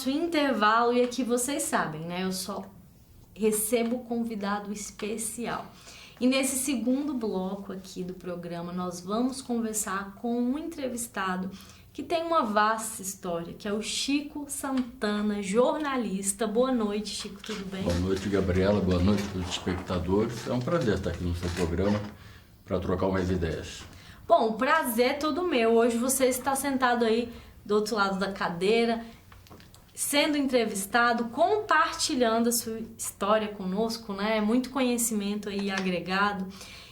nosso intervalo e aqui vocês sabem, né? Eu só recebo convidado especial. E nesse segundo bloco aqui do programa, nós vamos conversar com um entrevistado que tem uma vasta história, que é o Chico Santana, jornalista. Boa noite, Chico, tudo bem? Boa noite, Gabriela. Boa noite para os espectadores. É um prazer estar aqui no seu programa para trocar umas ideias. Bom, o prazer é todo meu. Hoje você está sentado aí do outro lado da cadeira, sendo entrevistado, compartilhando a sua história conosco, né? Muito conhecimento aí agregado.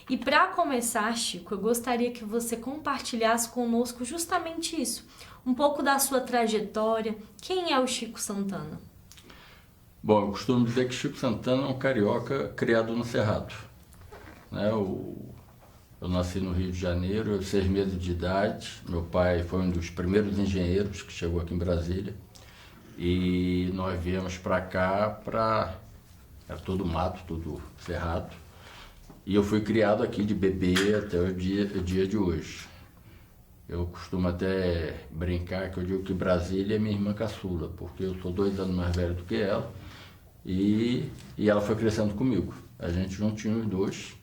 E para começar, Chico, eu gostaria que você compartilhasse conosco justamente isso, um pouco da sua trajetória. Quem é o Chico Santana? Bom, eu costumo dizer que Chico Santana é um carioca criado no Cerrado, né? Eu nasci no Rio de Janeiro, aos 6 meses de idade. Meu pai foi um dos primeiros engenheiros que chegou aqui em Brasília. E nós viemos para cá, era todo mato, tudo cerrado. E eu fui criado aqui de bebê até o dia de hoje. Eu costumo até brincar que eu digo que Brasília é minha irmã caçula, porque eu sou 2 anos mais velho do que ela e ela foi crescendo comigo. A gente juntinho os dois.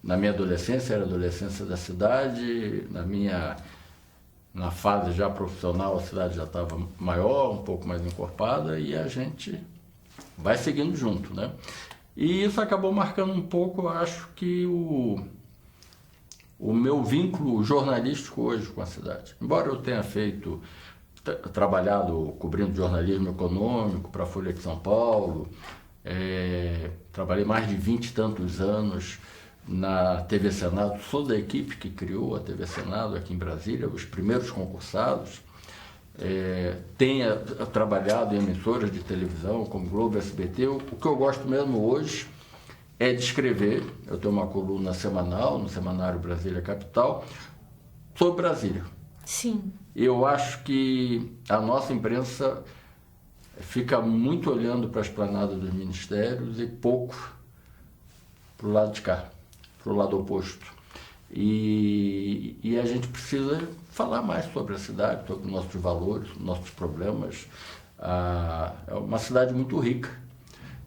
Na minha adolescência, era a adolescência da cidade, na fase já profissional, a cidade já estava maior, um pouco mais encorpada, e a gente vai seguindo junto, né? E isso acabou marcando um pouco, eu acho que o meu vínculo jornalístico hoje com a cidade. Embora eu tenha trabalhado cobrindo jornalismo econômico para a Folha de São Paulo, trabalhei mais de 20 e tantos anos na TV Senado, sou da equipe que criou a TV Senado aqui em Brasília, os primeiros concursados. Tenha trabalhado em emissoras de televisão como Globo, SBT. O que eu gosto mesmo hoje é de escrever. Eu tenho uma coluna semanal no Semanário Brasília Capital sobre Brasília. Sim. Eu acho que a nossa imprensa fica muito olhando para a esplanada dos ministérios e pouco para o lado de cá, para o lado oposto. E a gente precisa falar mais sobre a cidade, sobre nossos valores, nossos problemas. É uma cidade muito rica.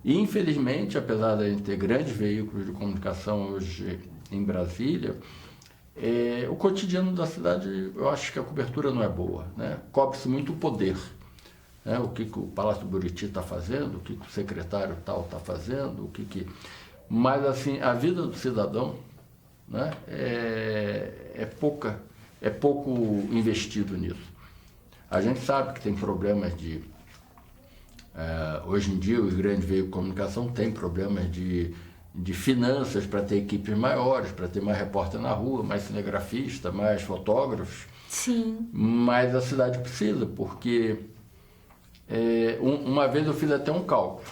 E, infelizmente, apesar de a gente ter grandes veículos de comunicação hoje em Brasília, o cotidiano da cidade, eu acho que a cobertura não é boa, né? Cobre-se muito o poder, né? O que o Palácio Buriti está fazendo, o que o secretário tal está fazendo, Mas, assim, a vida do cidadão, né, é pouco investido nisso. A gente sabe que tem problemas hoje em dia os grandes veículos de comunicação têm problemas de finanças para ter equipes maiores, para ter mais repórter na rua, mais cinegrafista, mais fotógrafos. Sim. Mas a cidade precisa, porque uma vez eu fiz até um cálculo.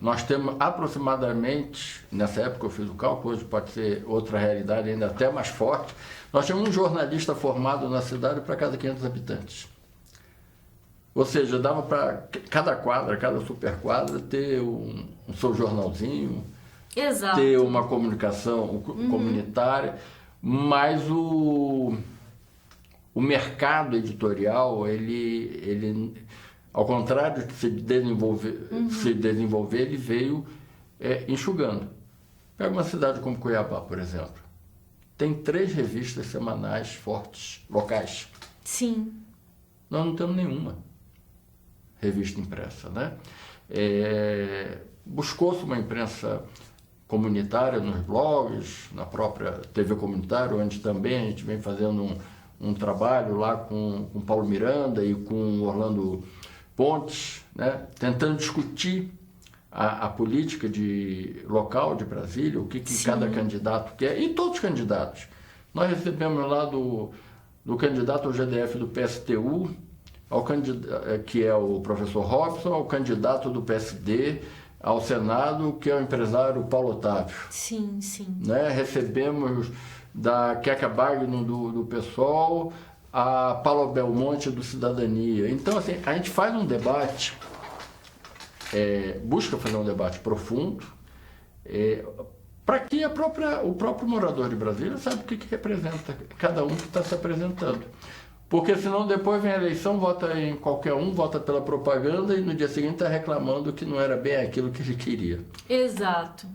Nós temos aproximadamente, nessa época eu fiz o cálculo, hoje pode ser outra realidade ainda até mais forte, nós temos um jornalista formado na cidade para cada 500 habitantes. Ou seja, dava para cada quadra, cada superquadra, ter um seu jornalzinho, Exato. Ter uma comunicação comunitária, mas o mercado editorial, ele ao contrário de se desenvolver, ele veio enxugando. Pega uma cidade como Cuiabá, por exemplo. Tem 3 revistas semanais fortes, locais. Sim. Nós não temos nenhuma revista impressa, né? Buscou-se uma imprensa comunitária nos blogs, na própria TV comunitária, onde também a gente vem fazendo um trabalho lá com Paulo Miranda e com Orlando Pontes, né, tentando discutir a política local de Brasília, o que cada candidato quer, e todos os candidatos. Nós recebemos lá do candidato ao GDF do PSTU, que é o professor Robson, ao candidato do PSD ao Senado, que é o empresário Paulo Otávio. Sim, sim. Né? Recebemos da Queca Bagno do PSOL, a Paula Belmonte do Cidadania. Então, assim, a gente faz um debate, busca fazer um debate profundo, para que o próprio morador de Brasília saiba o que representa cada um que está se apresentando. Porque senão depois vem a eleição, vota em qualquer um, vota pela propaganda e no dia seguinte está reclamando que não era bem aquilo que ele queria. Exato.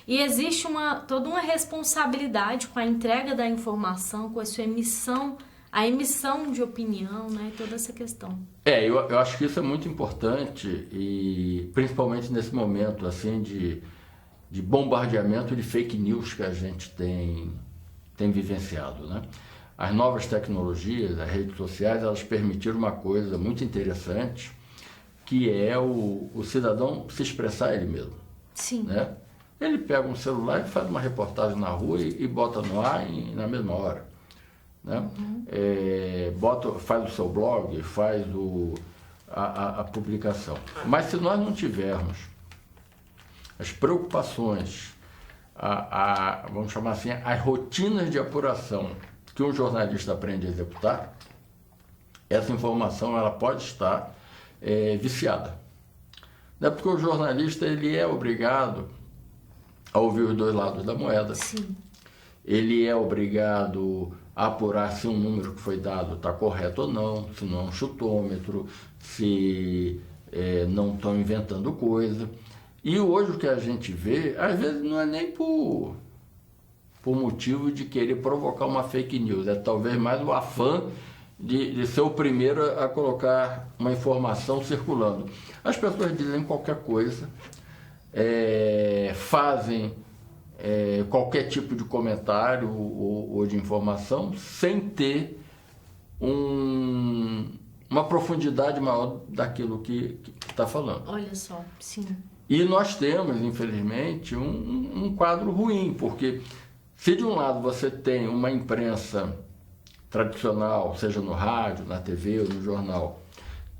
E existe toda uma responsabilidade com a entrega da informação, com a sua emissão, a emissão de opinião, né? Toda essa questão. Eu acho que isso é muito importante, e principalmente nesse momento assim de bombardeamento de fake news que a gente tem vivenciado, né? As novas tecnologias, as redes sociais, elas permitiram uma coisa muito interessante, que é o cidadão se expressar ele mesmo. Sim. Né? Ele pega um celular e faz uma reportagem na rua e bota no ar na mesma hora. Né? Uhum. Faz o seu blog, faz a publicação. Mas se nós não tivermos as preocupações, vamos chamar assim, as rotinas de apuração que um jornalista aprende a executar, essa informação ela pode estar viciada. Não é porque o jornalista ele é obrigado a ouvir os dois lados da moeda. Sim. Ele é obrigado a apurar se um número que foi dado está correto ou não, se não é um chutômetro, se não estão inventando coisa. E hoje o que a gente vê, às vezes não é nem por motivo de querer provocar uma fake news, é talvez mais o afã de ser o primeiro a colocar uma informação circulando. As pessoas dizem qualquer coisa, fazem qualquer tipo de comentário ou de informação sem ter uma profundidade maior daquilo que está falando. Olha só, sim. E nós temos, infelizmente, um quadro ruim, porque se de um lado você tem uma imprensa tradicional, seja no rádio, na TV ou no jornal,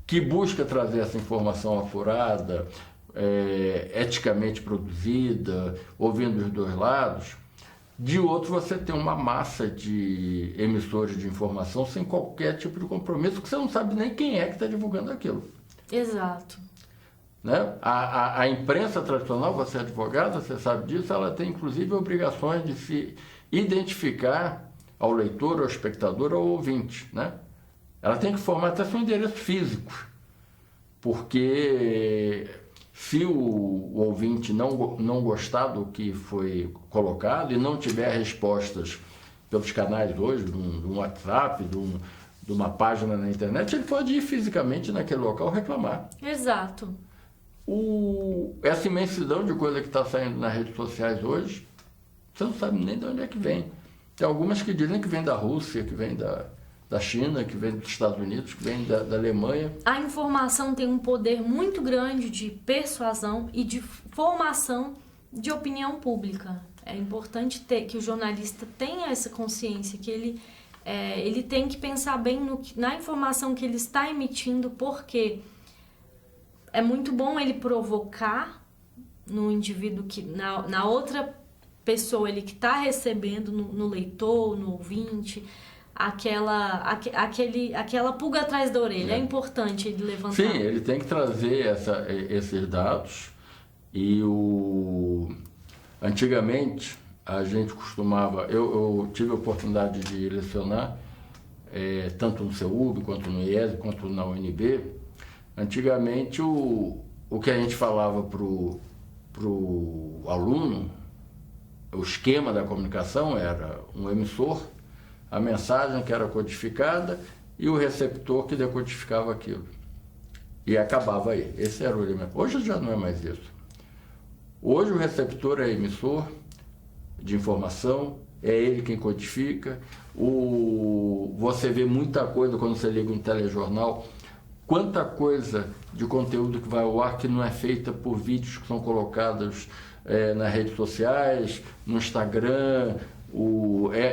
que busca trazer essa informação apurada, eticamente produzida, ouvindo os dois lados, de outro você tem uma massa de emissores de informação sem qualquer tipo de compromisso, que você não sabe nem quem é que está divulgando aquilo. Exato. Né? A imprensa tradicional, você é advogado, você sabe disso, ela tem inclusive obrigações de se identificar ao leitor, ao espectador, ao ouvinte. Né? Ela tem que formar até seu endereço físico, porque se o ouvinte não gostar do que foi colocado e não tiver respostas pelos canais hoje, de um WhatsApp, de uma página na internet, ele pode ir fisicamente naquele local reclamar. Exato. Essa imensidão de coisa que está saindo nas redes sociais hoje, você não sabe nem de onde é que vem. Tem algumas que dizem que vem da Rússia, que vem da China, que vem dos Estados Unidos, que vem da Alemanha. A informação tem um poder muito grande de persuasão e de formação de opinião pública. É importante que o jornalista tenha essa consciência, que ele tem que pensar bem na informação que ele está emitindo, porque é muito bom ele provocar no indivíduo que na outra pessoa ele que está recebendo, no leitor, no ouvinte, aquela pulga atrás da orelha. É importante ele levantar. Sim, ele tem que trazer esses dados. E antigamente a gente costumava, eu tive a oportunidade de lecionar tanto no CEUB, quanto no IES, quanto na UNB. Antigamente o que a gente falava pro aluno, o esquema da comunicação era um emissor, a mensagem que era codificada e o receptor que decodificava aquilo. E acabava aí. Esse era o elemento. Hoje já não é mais isso. Hoje o receptor é emissor de informação, é ele quem codifica. Você vê muita coisa quando você liga um telejornal, quanta coisa de conteúdo que vai ao ar que não é feita por vídeos que são colocados nas redes sociais, no Instagram,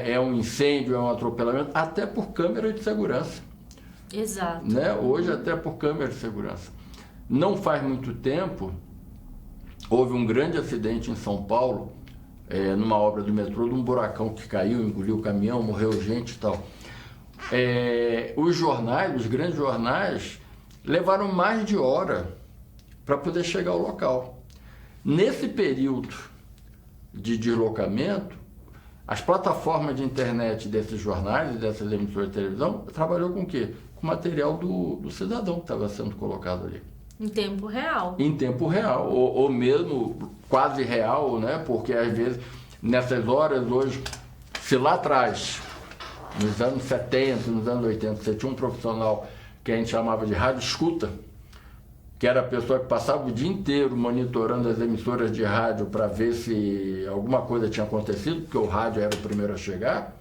é um incêndio, é um atropelamento, até por câmera de segurança. Exato. Né? Hoje até por câmera de segurança. Não faz muito tempo, houve um grande acidente em São Paulo, numa obra do metrô, de um buracão que caiu, engoliu o caminhão, morreu gente e tal. Os jornais, os grandes jornais, levaram mais de hora para poder chegar ao local. Nesse período de deslocamento, As plataformas de internet desses jornais e dessas emissoras de televisão trabalhou com o quê? Com material do cidadão que estava sendo colocado ali. Em tempo real. Em tempo real, ou mesmo quase real, né? Porque às vezes, nessas horas hoje, se lá atrás, nos anos 70, nos anos 80, você tinha um profissional que a gente chamava de rádio escuta, que era a pessoa que passava o dia inteiro monitorando as emissoras de rádio para ver se alguma coisa tinha acontecido, porque o rádio era o primeiro a chegar.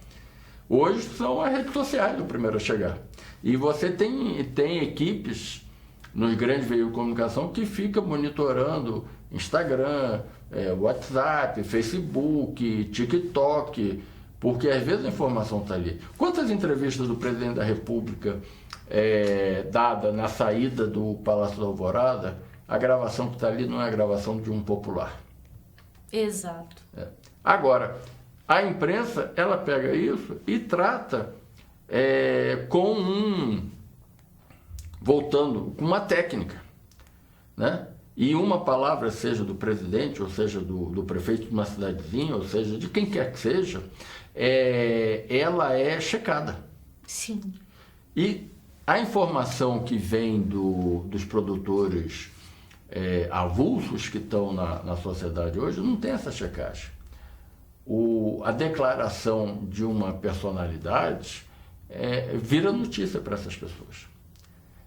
Hoje são as redes sociais o primeiro a chegar. E você tem equipes nos grandes veículos de comunicação que ficam monitorando Instagram, WhatsApp, Facebook, TikTok, porque às vezes a informação está ali. Quantas entrevistas do presidente da República dada na saída do Palácio da Alvorada, a gravação que está ali não é a gravação de um popular. Exato. Agora, a imprensa, ela pega isso e trata voltando com uma técnica, né? E uma palavra, seja do presidente, ou seja do prefeito de uma cidadezinha, ou seja de quem quer que seja, ela é checada. Sim. E a informação que vem dos produtores avulsos que estão na sociedade hoje não tem essa checagem. A declaração de uma personalidade vira notícia para essas pessoas.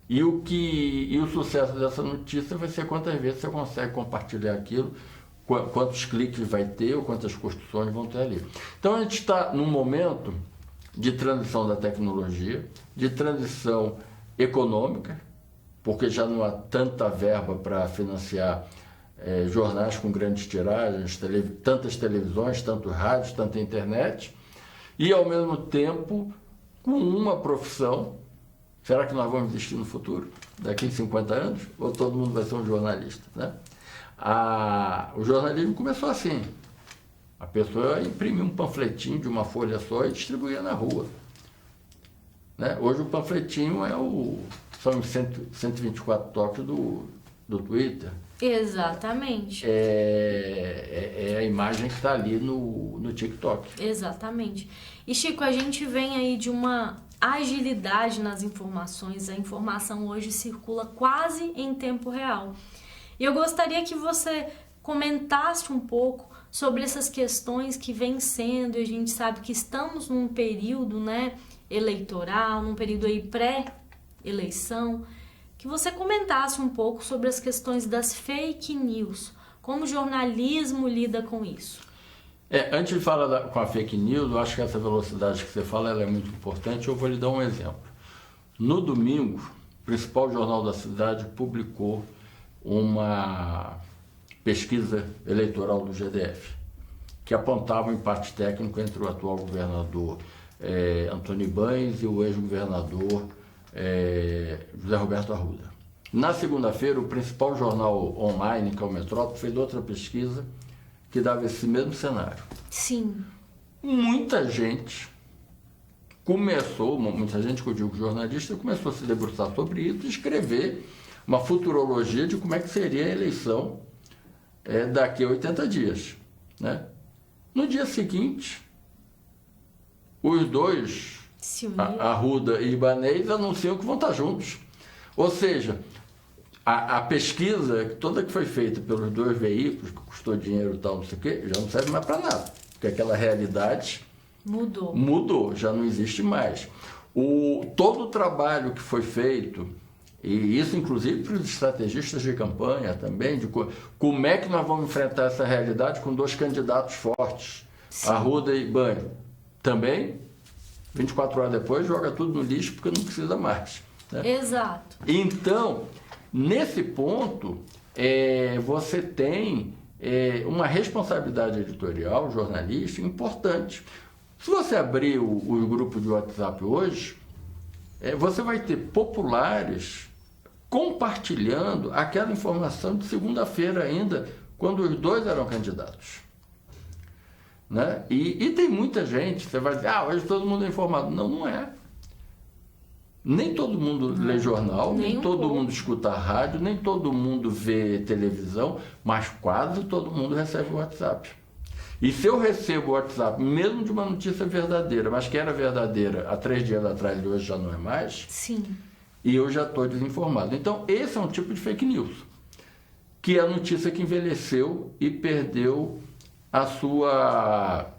E o sucesso dessa notícia vai ser quantas vezes você consegue compartilhar aquilo, quantos cliques vai ter ou quantas construções vão ter ali. Então a gente está num momento de transição da tecnologia, de transição econômica, porque já não há tanta verba para financiar jornais com grandes tiragens, tantas televisões, tantos rádios, tanta internet, e ao mesmo tempo com uma profissão. Será que nós vamos existir no futuro, daqui a 50 anos, ou todo mundo vai ser um jornalista, né? O jornalismo começou assim. A pessoa imprimia um panfletinho de uma folha só e distribuía na rua, né? Hoje o panfletinho são 124 toques do Twitter. Exatamente. É a imagem que está ali no TikTok. Exatamente. E Chico, a gente vem aí de uma agilidade nas informações. A informação hoje circula quase em tempo real. E eu gostaria que você comentasse um pouco sobre essas questões que vêm sendo, e a gente sabe que estamos num período, né, eleitoral, num período aí pré-eleição, que você comentasse um pouco sobre as questões das fake news, como o jornalismo lida com isso. Antes de falar com a fake news, eu acho que essa velocidade que você fala ela é muito importante. Eu vou lhe dar um exemplo. No domingo, o principal jornal da cidade publicou uma pesquisa eleitoral do GDF, que apontava um empate técnico entre o atual governador Antônio Ibanes e o ex-governador José Roberto Arruda. Na segunda-feira, o principal jornal online, que é o Metrópole, fez outra pesquisa que dava esse mesmo cenário. Sim. Muita gente que eu digo jornalista, começou a se debruçar sobre isso e escrever uma futurologia de como é que seria a eleição daqui a 80 dias. Né? No dia seguinte, os dois, Arruda e Ibanez, anunciam que vão estar juntos. Ou seja, a pesquisa toda que foi feita pelos dois veículos, que custou dinheiro e tal, não sei o quê, já não serve mais para nada. Porque aquela realidade mudou, já não existe mais. Todo o trabalho que foi feito, e isso inclusive para os estrategistas de campanha também, de como é que nós vamos enfrentar essa realidade com dois candidatos fortes, sim, Arruda e Ibanez. Também, 24 horas depois, joga tudo no lixo porque não precisa mais. Né? Exato. Então, nesse ponto, você tem uma responsabilidade editorial, jornalística, importante. Se você abrir o grupo de WhatsApp hoje, você vai ter populares compartilhando aquela informação de segunda-feira ainda, quando os dois eram candidatos. Né? E tem muita gente, você vai dizer, hoje todo mundo é informado. Não, não é. Nem todo mundo lê jornal, nem todo mundo escuta rádio, nem todo mundo vê televisão, mas quase todo mundo recebe o WhatsApp. E se eu recebo o WhatsApp, mesmo de uma notícia verdadeira, mas que era verdadeira há 3 dias atrás e hoje já não é mais, Sim. e eu já estou desinformado. Então, esse é um tipo de fake news, que é a notícia que envelheceu e perdeu a sua,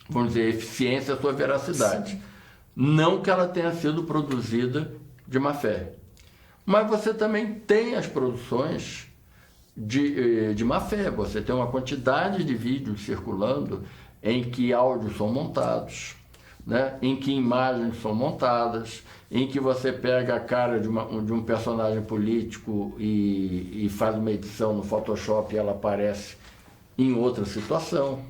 vamos dizer, eficiência, a sua veracidade. Sim. Não que ela tenha sido produzida de má fé. Mas você também tem as produções de má fé. Você tem uma quantidade de vídeos circulando em que áudios são montados, né? Em que imagens são montadas, em que você pega a cara de um personagem político e faz uma edição no Photoshop e ela aparece em outra situação,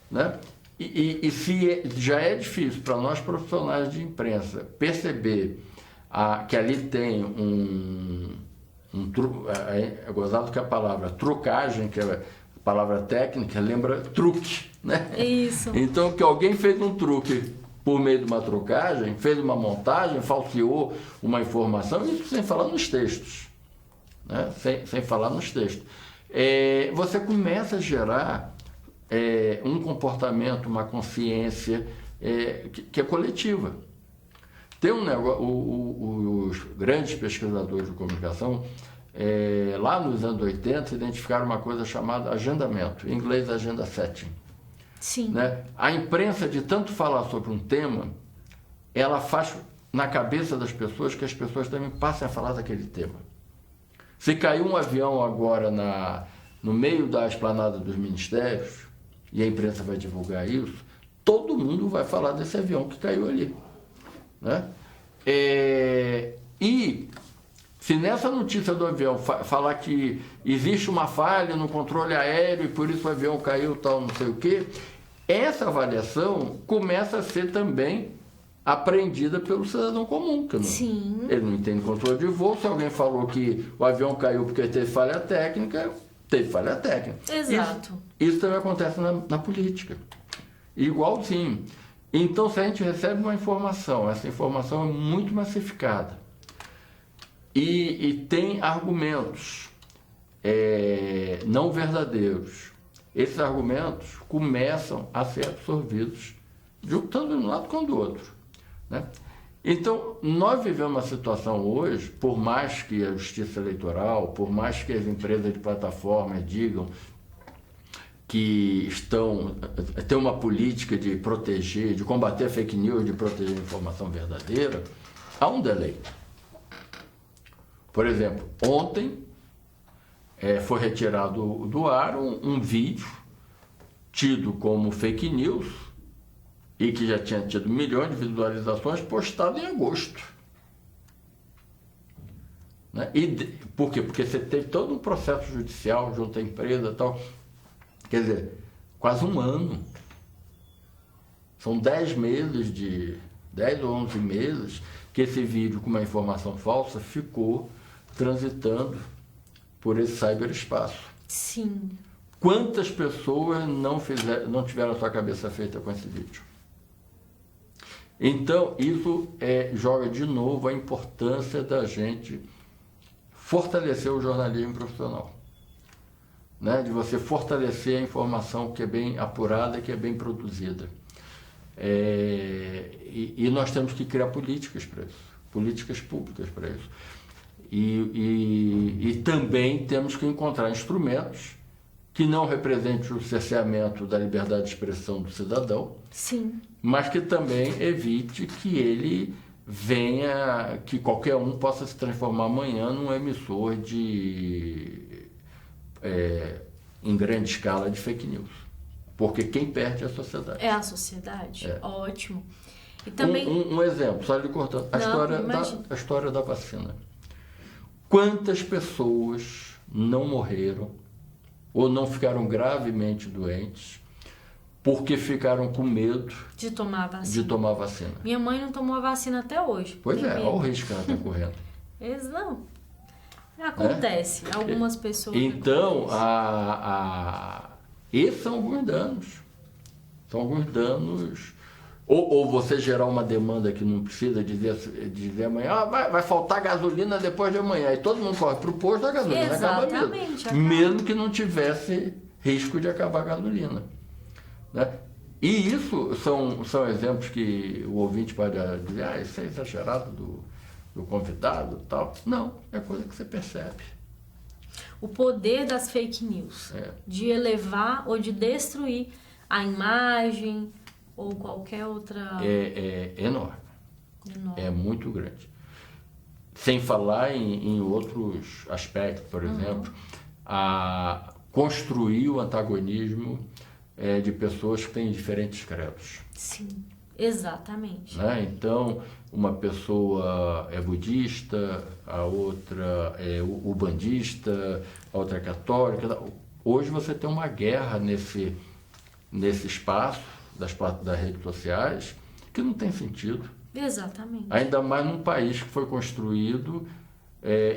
né? E se já é difícil para nós profissionais de imprensa perceber que ali tem é gozado que a palavra trucagem, que é a palavra técnica, lembra truque, né? Isso. Então, que alguém fez um truque por meio de uma trucagem, fez uma montagem, falseou uma informação, isso sem falar nos textos, né? Sem falar nos textos. Você começa a gerar um comportamento, uma consciência que é coletiva. Tem um negócio, os grandes pesquisadores de comunicação, lá nos anos 80, identificaram uma coisa chamada agendamento, em inglês agenda setting. Sim. Né? A imprensa, de tanto falar sobre um tema, ela faz na cabeça das pessoas que as pessoas também passem a falar daquele tema. Se caiu um avião agora no meio da esplanada dos ministérios, e a imprensa vai divulgar isso, todo mundo vai falar desse avião que caiu ali, né? E se nessa notícia do avião falar que existe uma falha no controle aéreo e por isso o avião caiu, tal, não sei o quê, essa avaliação começa a ser também aprendida pelo cidadão comum, que ele não entende controle de voo. Se alguém falou que o avião caiu porque teve falha técnica, teve falha técnica. Exato. Isso também acontece na política. Igualzinho. Então, se a gente recebe uma informação, essa informação é muito massificada e tem argumentos não verdadeiros, esses argumentos começam a ser absorvidos, tanto de um lado quanto do outro, né? Então, nós vivemos uma situação hoje, por mais que a justiça eleitoral, por mais que as empresas de plataforma digam que têm uma política de proteger, de combater a fake news, de proteger a informação verdadeira, há um delay. Por exemplo, ontem foi retirado do ar um vídeo tido como fake news e que já tinha tido milhões de visualizações, postado em agosto. Né? Por quê? Porque você teve todo um processo judicial junto à empresa e tal. Quer dizer, quase um ano. São 10 ou 11 meses que esse vídeo com uma informação falsa ficou transitando por esse cyberespaço. Sim. Quantas pessoas não tiveram a sua cabeça feita com esse vídeo? Então, isso joga de novo a importância da gente fortalecer o jornalismo profissional. Né? De você fortalecer a informação que é bem apurada, que é bem produzida. E nós temos que criar políticas para isso, políticas públicas para isso. E também temos que encontrar instrumentos que não representem o cerceamento da liberdade de expressão do cidadão, sim, mas que também evite que ele que qualquer um possa se transformar amanhã num emissor em grande escala de fake news. Porque quem perde é a sociedade. É a sociedade? Ótimo. E também... um exemplo, só lhe cortando, a história da vacina. Quantas pessoas não morreram ou não ficaram gravemente doentes porque ficaram com medo de tomar a vacina? Minha mãe não tomou a vacina até hoje. Pois olha o risco que ela está correndo. Não. Acontece. Algumas pessoas... Então, esses são alguns danos. São alguns danos... Ou você gerar uma demanda que não precisa dizer amanhã, vai faltar gasolina depois de amanhã. E todo mundo corre para o posto, a gasolina acaba mesmo. Mesmo que não tivesse risco de acabar a gasolina. né? E isso são exemplos que o ouvinte pode dizer, isso é exagerado do convidado e tal. Não, é coisa que você percebe. O poder das fake news, de elevar ou de destruir a imagem ou qualquer outra... É enorme. É muito grande. Sem falar em outros aspectos, por exemplo, a construir o antagonismo de pessoas que têm diferentes credos. Sim, exatamente. Né? Então, uma pessoa é budista, a outra é ubandista, a outra é católica. Hoje você tem uma guerra nesse espaço das redes sociais que não tem sentido. Exatamente. Ainda mais num país que foi construído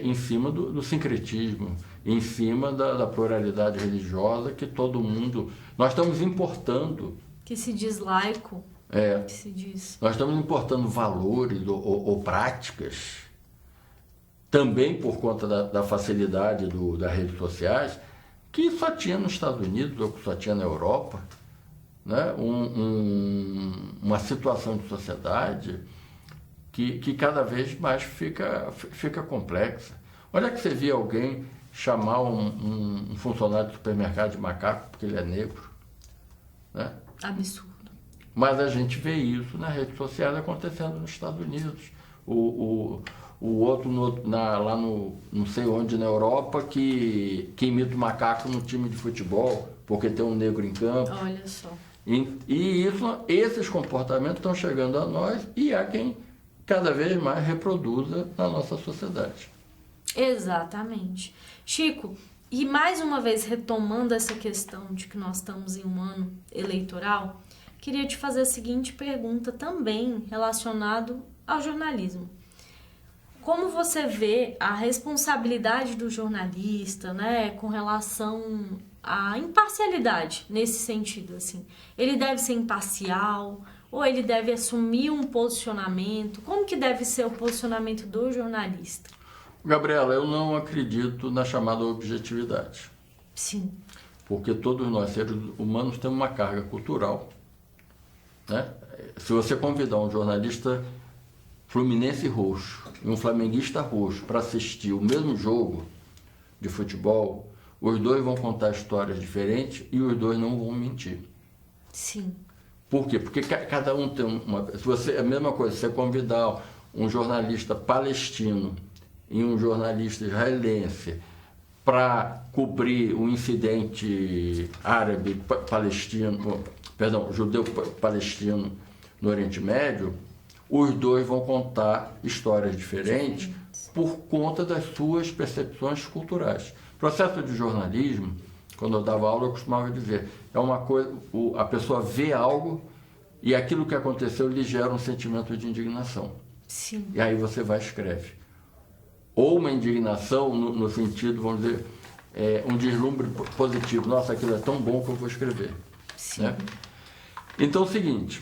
em cima do sincretismo, em cima da pluralidade religiosa que todo mundo... Nós estamos importando... Que se diz laico. Que se diz. Nós estamos importando valores ou práticas, também por conta da facilidade das redes sociais, que só tinha nos Estados Unidos ou que só tinha na Europa, né? Uma situação de sociedade que cada vez mais fica complexa. Olha que você via alguém chamar um funcionário de supermercado de macaco porque ele é negro, né? Absurdo. Mas a gente vê isso nas redes sociais acontecendo nos Estados Unidos. O outro lá no não sei onde na Europa que imita o macaco no time de futebol porque tem um negro em campo. Olha só. E esses comportamentos estão chegando a nós e há quem cada vez mais reproduza na nossa sociedade. Exatamente. Chico, e mais uma vez retomando essa questão de que nós estamos em um ano eleitoral, queria te fazer a seguinte pergunta também relacionado ao jornalismo. Como você vê a responsabilidade do jornalista, né, com relação à imparcialidade nesse sentido, assim? Ele deve ser imparcial ou ele deve assumir um posicionamento? Como que deve ser o posicionamento do jornalista? Gabriela, eu não acredito na chamada objetividade. Sim. Porque todos nós, seres humanos, temos uma carga cultural, né? Se você convidar um jornalista fluminense roxo e um flamenguista roxo para assistir o mesmo jogo de futebol, os dois vão contar histórias diferentes e os dois não vão mentir. Sim. Por quê? Porque cada um tem uma... Se você, é a mesma coisa, se você convidar um jornalista palestino e um jornalista israelense para cobrir o incidente judeu-palestino no Oriente Médio, os dois vão contar histórias diferentes por conta das suas percepções culturais. O processo de jornalismo, quando eu dava aula, eu costumava dizer, é uma coisa, a pessoa vê algo e aquilo que aconteceu lhe gera um sentimento de indignação. Sim. E aí você vai e escreve. Ou uma indignação no sentido, vamos dizer, um deslumbre positivo. Nossa, aquilo é tão bom que eu vou escrever. Sim. Né? Então é o seguinte,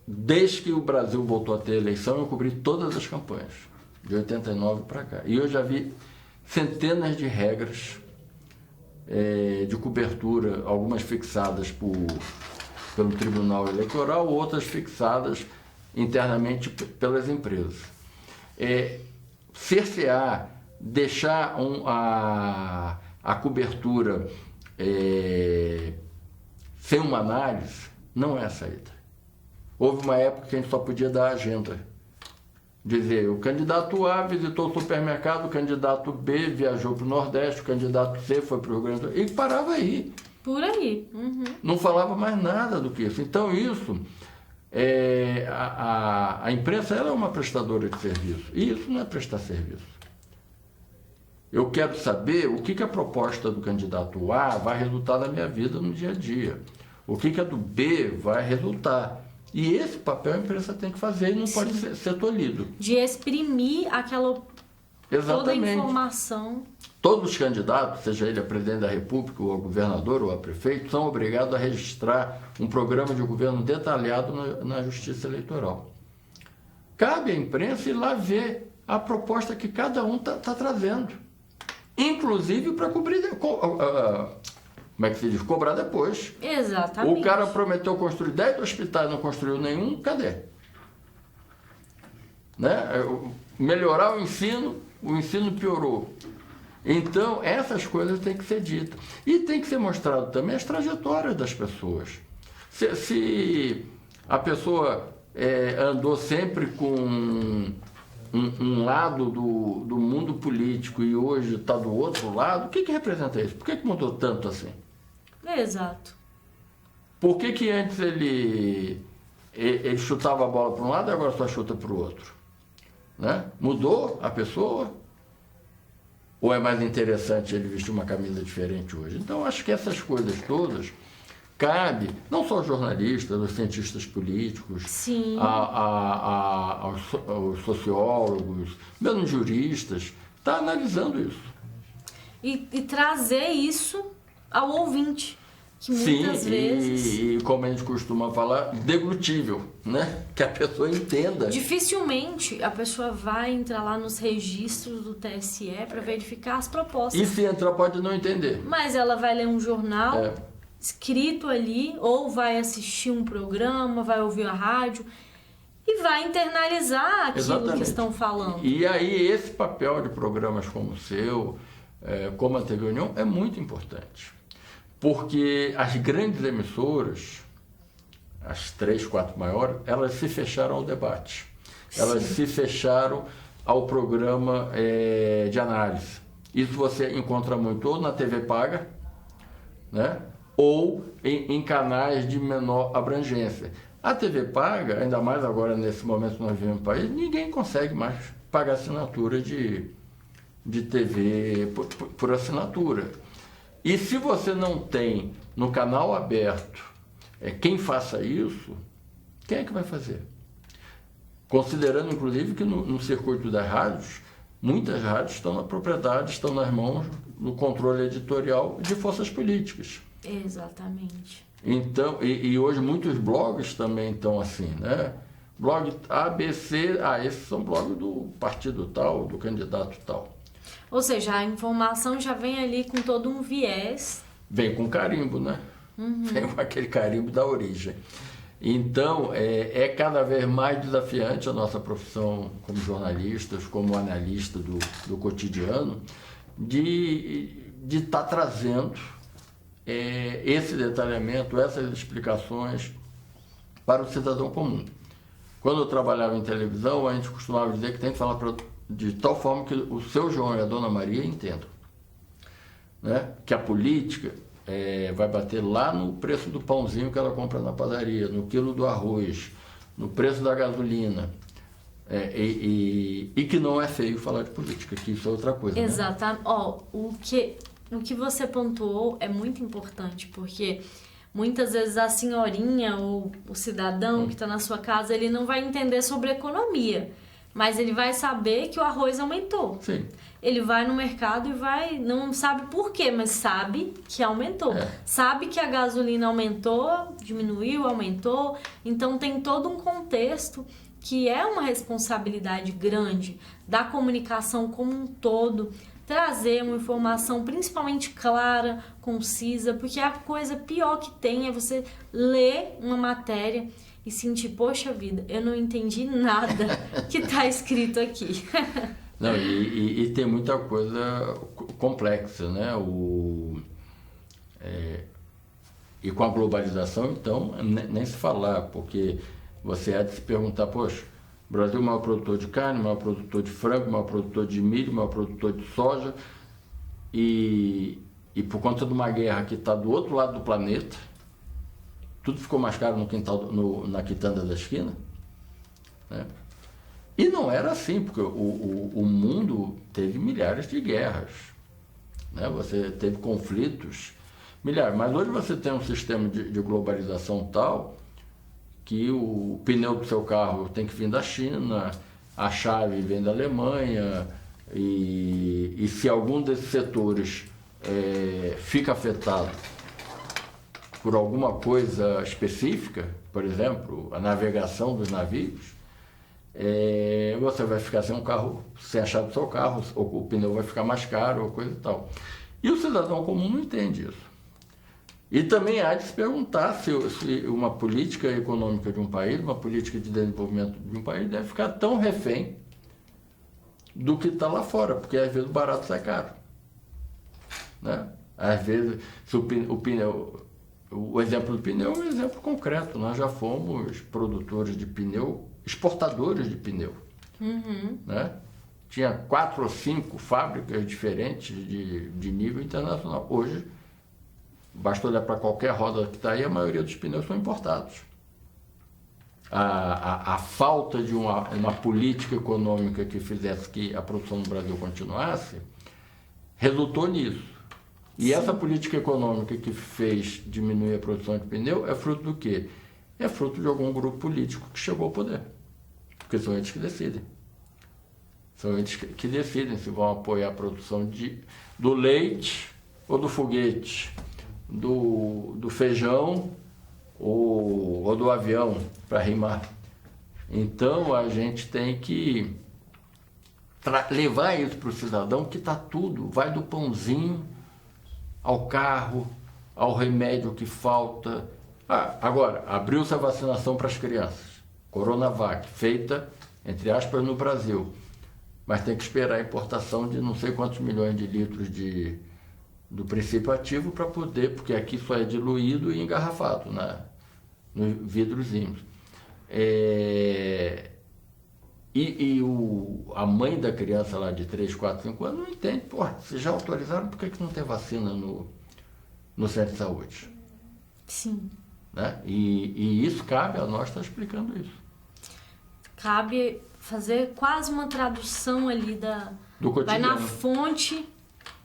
desde que o Brasil voltou a ter eleição, eu cobri todas as campanhas, de 89 para cá. E eu já vi centenas de regras de cobertura, algumas fixadas pelo Tribunal Eleitoral, outras fixadas internamente pelas empresas. Cercear, deixar a cobertura sem uma análise, não é a saída. Houve uma época que a gente só podia dar agenda. Dizer, o candidato A visitou o supermercado, o candidato B viajou para o Nordeste, o candidato C foi para o Rio Grande do Sul, e parava aí. Por aí. Uhum. Não falava mais nada do que isso. Então isso, a imprensa ela é uma prestadora de serviço, e isso não é prestar serviço. Eu quero saber o que a proposta do candidato A vai resultar na minha vida no dia a dia. O que a do B vai resultar. E esse papel a imprensa tem que fazer e não pode ser tolhido. De exprimir toda a informação. Todos os candidatos, seja ele a presidente da República, ou a governador, ou a prefeito, são obrigados a registrar um programa de governo detalhado na Justiça Eleitoral. Cabe à imprensa ir lá ver a proposta que cada um está trazendo. Inclusive para cobrir como é que se diz? Cobrar depois. Exatamente. O cara prometeu construir 10 hospitais, não construiu nenhum, cadê? Né? Melhorar o ensino piorou. Então, essas coisas têm que ser ditas. E tem que ser mostrado também as trajetórias das pessoas. Se a pessoa andou sempre com um lado do mundo político e hoje está do outro lado, o que representa isso? Por que mudou tanto assim? Exato. Por que antes ele chutava a bola para um lado e agora só chuta para o outro? Né? Mudou a pessoa? Ou é mais interessante ele vestir uma camisa diferente hoje? Então, acho que essas coisas todas cabe, não só aos jornalistas, aos cientistas políticos, Sim. Aos sociólogos, mesmo juristas, está analisando isso. E trazer isso ao ouvinte, que muitas Sim, vezes... e como a gente costuma falar, deglutível, né? Que a pessoa entenda. Dificilmente a pessoa vai entrar lá nos registros do TSE para verificar as propostas. E se entrar pode não entender. Mas ela vai ler um jornal escrito ali, ou vai assistir um programa, vai ouvir a rádio e vai internalizar aquilo Exatamente. que estão falando. E aí esse papel de programas como o seu, como a TV União, é muito importante. Porque as grandes emissoras, as 3, 4 maiores, elas se fecharam ao debate. Elas se fecharam ao programa de análise. Isso você encontra muito ou na TV paga, né? Ou em canais de menor abrangência. A TV paga, ainda mais agora nesse momento que nós vivemos no país, ninguém consegue mais pagar assinatura de TV por assinatura. E se você não tem no canal aberto quem faça isso, quem é que vai fazer? Considerando, inclusive, que no circuito das rádios, muitas rádios estão na propriedade, estão nas mãos, no controle editorial de forças políticas. Exatamente. Então, e hoje muitos blogs também estão assim, né? Blog ABC, esses são blogs do partido tal, do candidato tal. Ou seja, a informação já vem ali com todo um viés. Vem com carimbo, né? Vem com aquele carimbo da origem. Então, é cada vez mais desafiante a nossa profissão como jornalistas, como analista do cotidiano, de estar trazendo esse detalhamento, essas explicações para o cidadão comum. Quando eu trabalhava em televisão, a gente costumava dizer que tem que falar de tal forma que o seu João e a dona Maria entendam, né? Que a política vai bater lá no preço do pãozinho que ela compra na padaria, no quilo do arroz, no preço da gasolina, e que não é feio falar de política, que isso é outra coisa. Exatamente. Né? O que você pontuou é muito importante, porque muitas vezes a senhorinha ou o cidadão que está na sua casa, ele não vai entender sobre economia, mas ele vai saber que o arroz aumentou. Sim. Ele vai no mercado e não sabe por quê, mas sabe que aumentou. Sabe que a gasolina aumentou, diminuiu, aumentou. Então tem todo um contexto que é uma responsabilidade grande da comunicação como um todo, trazer uma informação principalmente clara, concisa, porque a coisa pior que tem é você ler uma matéria e sentir, poxa vida, eu não entendi nada que está escrito aqui. Não, e tem muita coisa complexa, né? E com a globalização, então, nem se falar, porque você há de se perguntar, poxa, o Brasil é o maior produtor de carne, o maior produtor de frango, o maior produtor de milho, o maior produtor de soja, e por conta de uma guerra que está do outro lado do planeta, tudo ficou mais caro no quintal, na quitanda da esquina, né? E não era assim, porque o mundo teve milhares de guerras, né? Você teve conflitos milhares, mas hoje você tem um sistema de globalização tal que o pneu do seu carro tem que vir da China, a chave vem da Alemanha, e se algum desses setores fica afetado por alguma coisa específica, por exemplo, a navegação dos navios, você vai ficar sem um carro, sem a chave do seu carro, ou o pneu vai ficar mais caro, ou coisa e tal. E o cidadão comum não entende isso. E também há de se perguntar se uma política econômica de um país, uma política de desenvolvimento de um país deve ficar tão refém do que está lá fora, porque às vezes o barato sai caro. Né? Às vezes, se o pneu, o exemplo do pneu é um exemplo concreto. Nós já fomos produtores de pneu, exportadores de pneu. Né? Tinha 4 ou 5 fábricas diferentes de nível internacional. Hoje, basta olhar para qualquer roda que está aí, a maioria dos pneus são importados. A falta de uma política econômica que fizesse que a produção no Brasil continuasse, resultou nisso. E essa política econômica que fez diminuir a produção de pneu é fruto do quê? É fruto de algum grupo político que chegou ao poder. Porque são eles que decidem. São eles que decidem se vão apoiar a produção do leite ou do foguete, do feijão ou do avião, para rimar. Então a gente tem que levar isso para o cidadão, que está tudo, vai do pãozinho ao carro, ao remédio que falta. Agora, abriu-se a vacinação para as crianças, Coronavac, feita, entre aspas, no Brasil, mas tem que esperar a importação de não sei quantos milhões de litros do princípio ativo para poder, porque aqui só é diluído e engarrafado, né? Nos vidrozinhos. A mãe da criança lá de 3, 4, 5 anos não entende. Pô, vocês já autorizaram, por que não tem vacina no centro de saúde? Sim. Né? E isso cabe a nós estar explicando isso. Cabe fazer quase uma tradução ali do cotidiano. Vai na fonte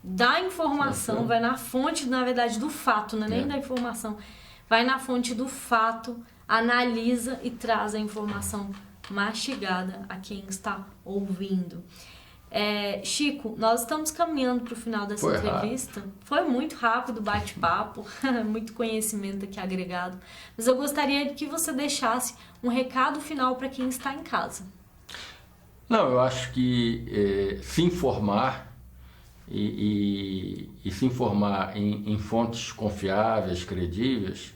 da informação, vai na fonte, na verdade, do fato, não é nem da informação. Vai na fonte do fato, analisa e traz a informação mastigada a quem está ouvindo. Chico, nós estamos caminhando para o final dessa entrevista. Foi muito rápido o bate-papo, muito conhecimento aqui agregado. Mas eu gostaria que você deixasse um recado final para quem está em casa. Não, eu acho que se informar e se informar em fontes confiáveis, credíveis,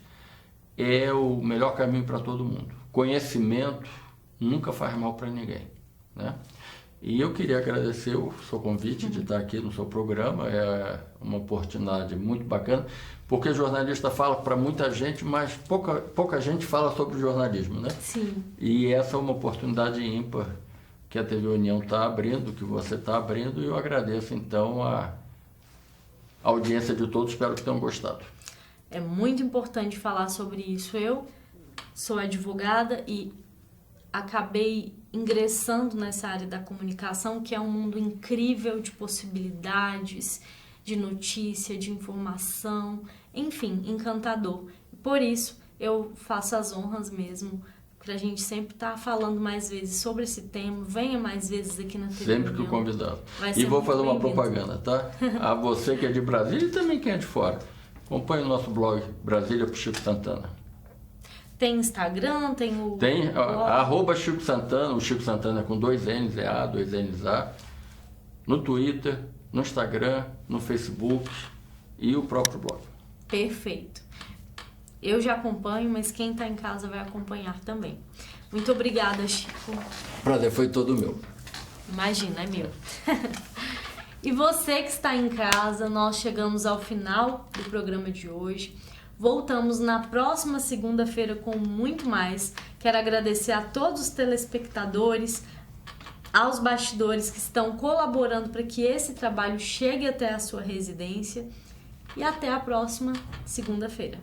é o melhor caminho para todo mundo. Conhecimento nunca faz mal para ninguém, né? E eu queria agradecer o seu convite de estar aqui no seu programa. É uma oportunidade muito bacana, porque jornalista fala para muita gente, mas pouca gente fala sobre jornalismo, né? Sim. E essa é uma oportunidade ímpar que a TV União está abrindo, que você está abrindo, e eu agradeço então a audiência de todos, espero que tenham gostado. É muito importante falar sobre isso. Eu sou advogada e acabei ingressando nessa área da comunicação, que é um mundo incrível de possibilidades, de notícia, de informação, enfim, encantador. Por isso, eu faço as honras mesmo, para a gente sempre estar falando mais vezes sobre esse tema. Venha mais vezes aqui na TV. Sempre que o convidado. E vou fazer uma propaganda, tá? A você que é de Brasília e também quem é de fora. Acompanhe o nosso blog Brasília pro Chico Santana. Tem Instagram, tem o... Tem, @Chico Santana, o Chico Santana com 2 N's, A, 2 N's, A. No Twitter, no Instagram, no Facebook e o próprio blog. Perfeito. Eu já acompanho, mas quem está em casa vai acompanhar também. Muito obrigada, Chico. Prazer foi todo meu. Imagina, é meu. E você que está em casa, nós chegamos ao final do programa de hoje. Voltamos na próxima segunda-feira com muito mais. Quero agradecer a todos os telespectadores, aos bastidores que estão colaborando para que esse trabalho chegue até a sua residência. E até a próxima segunda-feira.